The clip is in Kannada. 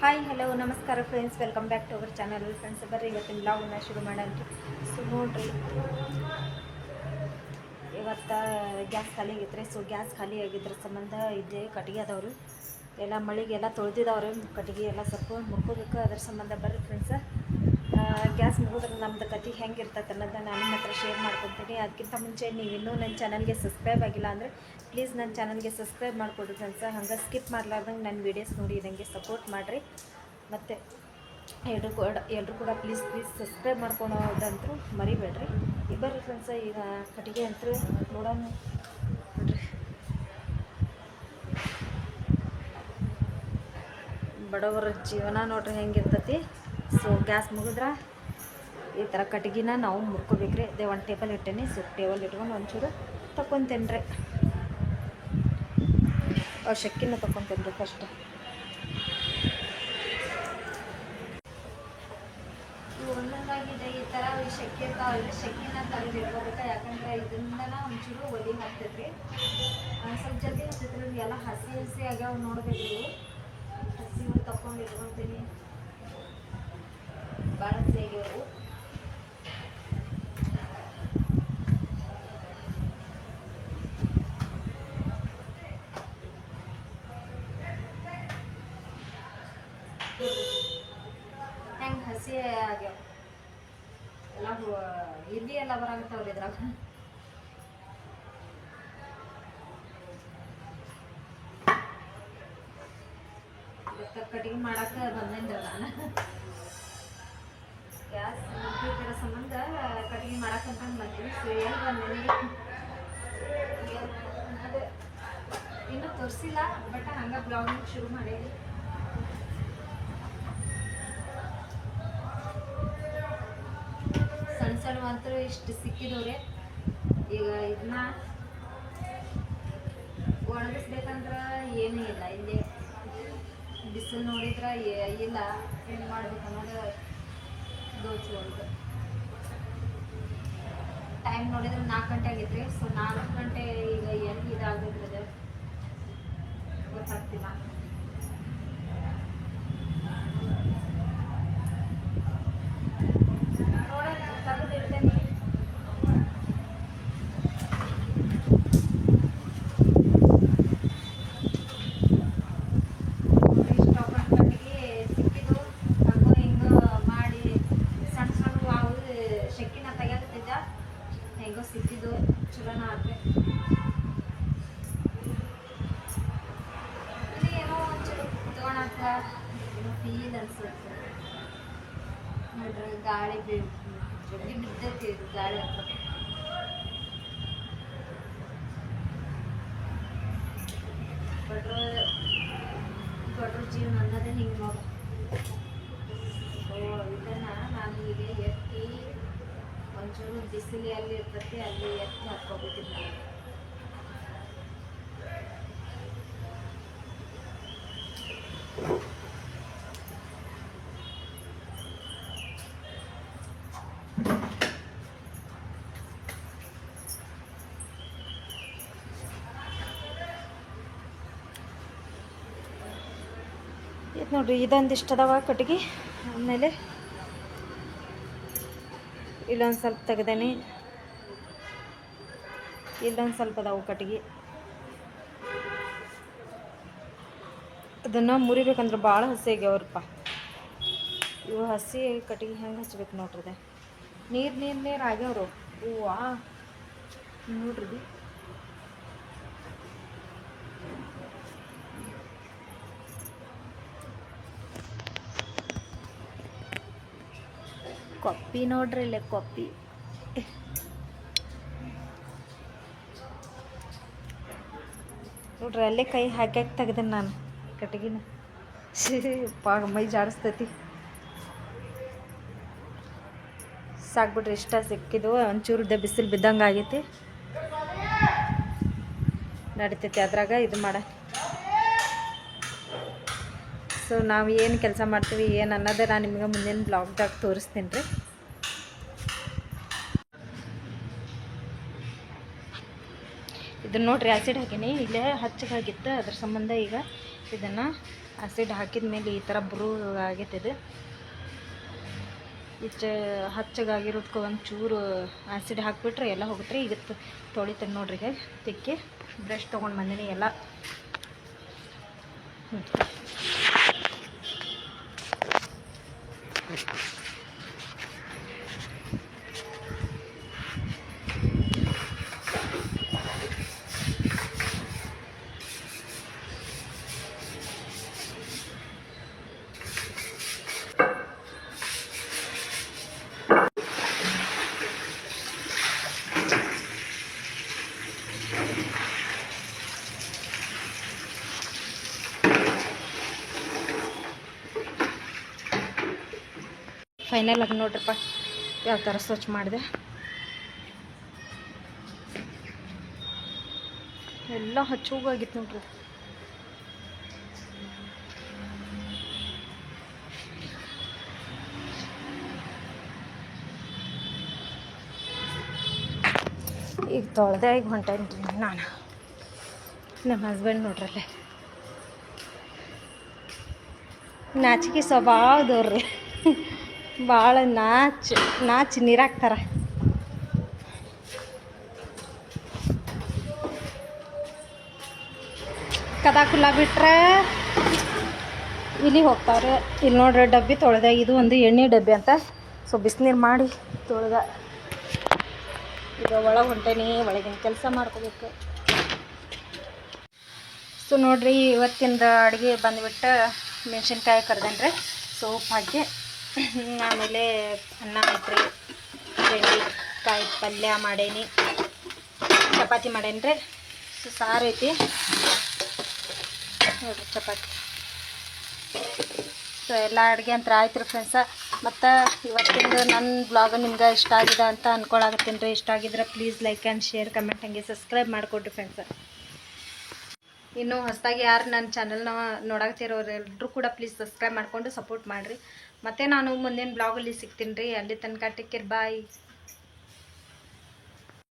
ಹಾಯ್ ಹಲೋ ನಮಸ್ಕಾರ friends, welcome back to our channel. Friends ಬರ್ರಿ ಇವತ್ತಿನ ಬ್ಲಾಗ್ನ ಶುರು ಮಾಡೋಣ. ಸೊ ನೋಡ್ರಿ, ಇವತ್ತು ಗ್ಯಾಸ್ ಖಾಲಿ ಆಗಿದ್ರೆ, ಸೊ ಗ್ಯಾಸ್ ಖಾಲಿ ಆಗಿದ್ರ ಸಂಬಂಧ ಇಲ್ಲೇ ಕಟ್ಟಿಗೆ ಅದಾವ್ರಿ ಎಲ್ಲ ಮಳಿಗೆಲ್ಲ ತೊಳೆದಿದ್ದಾವ್ರಿ. ಕಟ್ಟಿಗೆ ಎಲ್ಲ ಸ್ವಲ್ಪ ಮುರ್ಕೋಬೇಕು. ಅದ್ರ ಸಂಬಂಧ ಬರ್ರಿ ಫ್ರೆಂಡ್ಸ್, ಗ್ಯಾಸ್ ಮುಗಿದ್ರೆ ನಮ್ದು ಕತೆ ಹೆಂಗಿರ್ತೈತೆ ಅನ್ನೋದನ್ನ ನಾನು ನಿಮ್ಮ ಹತ್ರ ಶೇರ್ ಮಾಡ್ಕೊತೀನಿ. ಅದಕ್ಕಿಂತ ಮುಂಚೆ ನೀವು ಇನ್ನೂ ನನ್ನ ಚಾನಲ್ಗೆ ಸಬ್ಸ್ಕ್ರೈಬ್ ಆಗಿಲ್ಲ ಅಂದರೆ ಪ್ಲೀಸ್ ನನ್ನ ಚಾನಲ್ಗೆ ಸಬ್ಸ್ಕ್ರೈಬ್ ಮಾಡಿಕೊಡ್ರಿ ಫ್ರೆಂಡ್ಸ್. ಹಂಗೆ ಸ್ಕಿಪ್ ಮಾಡಲಾರ್ದಂಗೆ ನನ್ನ ವೀಡಿಯೋಸ್ ನೋಡಿ ಇದಂಗೆ ಸಪೋರ್ಟ್ ಮಾಡಿರಿ. ಮತ್ತು ಎಲ್ಲರೂ ಕೂಡ ಪ್ಲೀಸ್ ಸಬ್ಸ್ಕ್ರೈಬ್ ಮಾಡ್ಕೊಳೋದಂತೂ ಮರಿಬೇಡ್ರಿ. ಬರ್ರಿ ಫ್ರೆಂಡ್ಸ, ಈಗ ಕಟ್ಟಿಗೆ ಅಂತೂ ನೋಡೋಣ. ನೋಡ್ರಿ, ಬಡವರ ಜೀವನ ನೋಡ್ರಿ ಹೆಂಗಿರ್ತೈತಿ. ಸೊ ಗ್ಯಾಸ್ ಮುಗಿದ್ರೆ ಈ ಥರ ಕಟ್ಟಿಗೆನ ನಾವು ಮುರ್ಕೋಬೇಕ್ರಿ. ಅದೇ ಒಂದು ಟೇಬಲ್ ಇಟ್ಟೇನಿ. ಸೊ ಟೇಬಲ್ ಇಟ್ಕೊಂಡು ಒಂಚೂರು ತಗೊತೇನೆ ರೀ. ಶಕ್ಕಿನ ತಗೊತೇನೆ ರೀ ಫಸ್ಟ್. ಒಂದೊಂದಾಗಿದೆ ಈ ಥರ ಶಕ್ಕಿ ಇರ್ತಾವಲ್ರಿ, ಶಕ್ಕಿನ ತೆಗೆದಿಟ್ಕೋಬೇಕು. ಯಾಕಂದ್ರೆ ಇದರಿಂದ ಒಂಚೂರು ಒಲಿ ಹಾಕ್ತೈತ್ರಿ. ಸ್ವಲ್ಪ ಜಲ್ದಿ ಹತ್ತೈತ್ರಿ. ಎಲ್ಲ ಹಸಿ ಆಗ್ಯಾವ ನೋಡ್ಬೇಕು. ಹಸಿ ತಗೊಂಡು ಇಟ್ಕೊತೀನಿ. ಭಾಳ ಹಸಿ ಆಗ್ಯಾವು. ಹೆಂಗೆ ಹಸಿ ಆಗ್ಯಾವ ಎಲ್ಲ ಇಲ್ಲಿ ಎಲ್ಲ ಬರಾಕತ್ತಾವ್ರಿ ಇದ್ರಾಗ. ಕಟ್ಟಿಗೆ ಮಾಡಕ್ಕೆ ಬಂದೇನ್ರಿ ನಾನು. ಗ್ಯಾಸ್ ಮುಗಿದಿರೋ ಸಂಬಂಧ ಕಟ್ಟಿಗೆ ಮಾಡಕ್ಕಂತ ಬಂದೀನಿ. ಸೊ ಎಲ್ಲಿ ಬಂದೇನಿ ಅದೇ ಇನ್ನೂ ತೋರಿಸಿಲ್ಲ, ಬಟ್ ಹಂಗೆ ಬ್ಲಾಗಿಂಗ್ ಶುರು ಮಾಡೀನಿ. ಸಣ್ಣ ಮಾತ್ರ ಇಷ್ಟು ಸಿಕ್ಕಿದವ್ರೆ. ಈಗ ಇದನ್ನ ಒಣಗಿಸ್ಬೇಕಂದ್ರೆ ಏನೂ ಇಲ್ಲ. ಇಲ್ಲಿ ಬಿಸಿಲು ನೋಡಿದ್ರೆ ಇಲ್ಲ, ಏನು ಮಾಡ್ಬೇಕು ಅನ್ನೋದು ದೋಚುವಲ್ದು. ಟೈಮ್ ನೋಡಿದ್ರೆ 4 ಗಂಟೆ ಆಗೈತ್ರಿ. ಸೊ 4 ಗಂಟೆ ಈಗ ಎಲ್ಲಿ ಇದಾಗಬೇಕದ ಗೊತ್ತಾಗ್ತಿಲ್ಲ. ಹೆಂಗೋ ಸಿಕ್ಕಿದ್ದು ಚಲೋನ ಆದರೆ ಇಲ್ಲಿ ಏನೋ ಒಂಚೂರು ಕುತ್ಕೊಳಕ ಏನೋ ಫೀಲ್ ಅನ್ಸುತ್ತೆ ನೋಡ್ರಿ. ಗಾಳಿ ಜೊತೆ ಬಿದ್ದೈತಿ ಗಾಳಿ ಅಂತ. ಬಡ್ರ ಜೀವನ ಅನ್ನೋದೇ ಹಿಂಗೆ ನೋಡಿ. ಸೊ ಇದನ್ನು ನಾನು ಈಗ ಎತ್ತಿ ಒಂಚೂರು ಬಿಸಿಲು ಎಲ್ಲಿ ಇರ್ತೈತಿ ಅಲ್ಲಿ ಎತ್ತಿ ಹಾಕ್ಕೋಬೇಕಿಲ್ಲ. ಇದು ನೋಡ್ರಿ, ಇದೊಂದಿಷ್ಟು ಅದಾವ ಕಟ್ಟಿಗೆ. ಆಮೇಲೆ ಇಲ್ಲೊಂದು ಸ್ವಲ್ಪ ತೆಗ್ದೇನೆ, ಇಲ್ಲೊಂದು ಸ್ವಲ್ಪ ಅದಾವು ಕಟ್ಟಿಗೆ. ಅದನ್ನು ಮುರಿಬೇಕಂದ್ರೆ ಭಾಳ ಹಸಿ ಆಗ್ಯಾವ್ರಪ್ಪ ಇವು. ಹಸಿ ಕಟ್ಟಿಗೆ ಹೆಂಗೆ ಹಚ್ಬೇಕು ನೋಡ್ರಿ. ನೀರು ಆಗ್ಯಾವ್ರು ಹೂವಾ ನೋಡ್ರಿ. ಕೊಪ್ಪಿ ನೋಡ್ರಿ, ಇಲ್ಲೇ ಕೊಪ್ಪಿ. ನೋಡ್ರಿ, ಅಲ್ಲೇ ಕೈ ಹಾಕಿ ತೆಗ್ದೇನೆ ನಾನು ಕಟ್ಟಿಗೆನ. ಮೈ ಜಾಡಿಸ್ತೈತಿ. ಸಾಕ್ಬಿಟ್ರಿ, ಇಷ್ಟ ಸಿಕ್ಕಿದ್ವು. ಒಂಚೂರು ಬಿಸಿಲು ಬಿದ್ದಂಗೆ ಆಗೈತಿ, ನಡಿತೈತಿ ಅದ್ರಾಗ ಇದು ಮಾಡ. ಸೊ ನಾವು ಏನು ಕೆಲಸ ಮಾಡ್ತೀವಿ ಏನು ಅನ್ನೋದೇ ನಾನು ನಿಮಗೆ ಮುಂದಿನ ಬ್ಲಾಗ್ದಾಗ ತೋರಿಸ್ತೀನಿ ರೀ. ಇದನ್ನು ನೋಡ್ರಿ, ಆ್ಯಸಿಡ್ ಹಾಕೀನಿ. ಇಲ್ಲೇ ಹಚ್ಚಗಾಗಿತ್ತು, ಅದ್ರ ಸಂಬಂಧ ಈಗ ಇದನ್ನು ಆ್ಯಸಿಡ್ ಹಾಕಿದ ಮೇಲೆ ಈ ಥರ ಬ್ರೂ ಆಗೈತಿದೆ. ಇಷ್ಟು ಹಚ್ಚಗಾಗಿರೋದಕ್ಕೆ ಒಂಚೂರು ಆ್ಯಸಿಡ್ ಹಾಕಿಬಿಟ್ರೆ ಎಲ್ಲ ಹೋಗುತ್ತೆ. ಈಗ ತೊಳಿತೀನಿ ನೋಡ್ರಿ. ತಿಕ್ಕಿ ಬ್ರಷ್ ತೊಗೊಂಡು ಬಂದೀನಿ ಎಲ್ಲ. ಫೈನಲ್ ಆಗಿ ನೋಡ್ರಪ್ಪ ಯಾವ ಥರ ಸ್ವಚ್ಛ ಮಾಡಿದೆ. ಎಲ್ಲ ಹಚ್ಚೋಗಾಗಿತ್ತು ನೋಡ್ರಿ. ಈಗ ತೊಳೆದೆ ಈಗ ಹೊಂಟೇನ್ರಿ ನಾನು. ನಮ್ಮ ಹಸ್ಬೆಂಡ್ ನೋಡ್ರಲ್ಲೇ ನಾಚಿಕೆ ಸ್ವಭಾವದವ್ರಿ. ಭಾಳ ನಾಚಿ ನೀರಾಕ್ತಾರ. ಕದಾ ಕುಲ್ಲ ಬಿಟ್ರೆ ಇಲ್ಲಿ ಹೋಗ್ತಾವ್ರೆ. ಇಲ್ಲಿ ನೋಡ್ರಿ ಡಬ್ಬಿ ತೊಳೆದೆ. ಇದು ಒಂದು ಎಣ್ಣೆ ಡಬ್ಬಿ ಅಂತ. ಸೊ ಬಿಸಿನೀರು ಮಾಡಿ ತೊಳೆದ. ಈಗ ಒಳಗೆ ಹೊಂಟೇನಿ, ಒಳಗಿನ ಕೆಲಸ ಮಾಡ್ಕೋಬೇಕು. ಸೊ ನೋಡ್ರಿ ಇವತ್ತಿಂದ ಅಡುಗೆ ಬಂದುಬಿಟ್ಟು ಮೆಣಸಿನ್ಕಾಯಿ ಕರ್ದೇನ್ರಿ. ಸೊ ಉಪ್ಪು ಹಾಕಿ ಆಮೇಲೆ ಅನ್ನ ಐತ್ರಿ, ಬೆಂಡೆಕಾಯಿ ಪಲ್ಯ ಮಾಡೇನಿ, ಚಪಾತಿ ಮಾಡೇನ್ರಿ. ಸೊ ಸಾರು ಐತಿ ನೋಡಿರಿ, ಚಪಾತಿ. ಸೊ ಎಲ್ಲ ಅಡುಗೆ ಅಂತ ಆಯ್ತು ರೀ ಫ್ರೆಂಡ್ಸ. ಮತ್ತು ಇವತ್ತಿಂದು ನನ್ನ ಬ್ಲಾಗ್ ನಿಮ್ಗೆ ಇಷ್ಟ ಆಗಿದೆ ಅಂತ ಅಂದ್ಕೊಳಕತ್ತೀನಿ ರೀ. ಇಷ್ಟ ಆಗಿದ್ರೆ please like and share, comment, ಹಾಗೆ ಸಬ್ಸ್ಕ್ರೈಬ್ ಮಾಡಿಕೊಡ್ರಿ ಫ್ರೆಂಡ್ಸ. ಇನ್ನೂ ಹೊಸದಾಗಿ ಯಾರು ನನ್ನ ಚಾನಲ್ನ ನೋಡಾಕ್ತಿರೋರು ಎಲ್ಲರೂ ಕೂಡ ಪ್ಲೀಸ್ ಸಬ್ಸ್ಕ್ರೈಬ್ ಮಾಡಿಕೊಂಡು ಸಪೋರ್ಟ್ ಮಾಡಿರಿ. ಮತ್ತು ನಾನು ಮುಂದಿನ ಬ್ಲಾಗಲ್ಲಿ ಸಿಗ್ತೀನಿ ರೀ. ಅಲ್ಲಿ ತನಕ ಟೇಕ್ ಕೇರ್, ಬಾಯ್.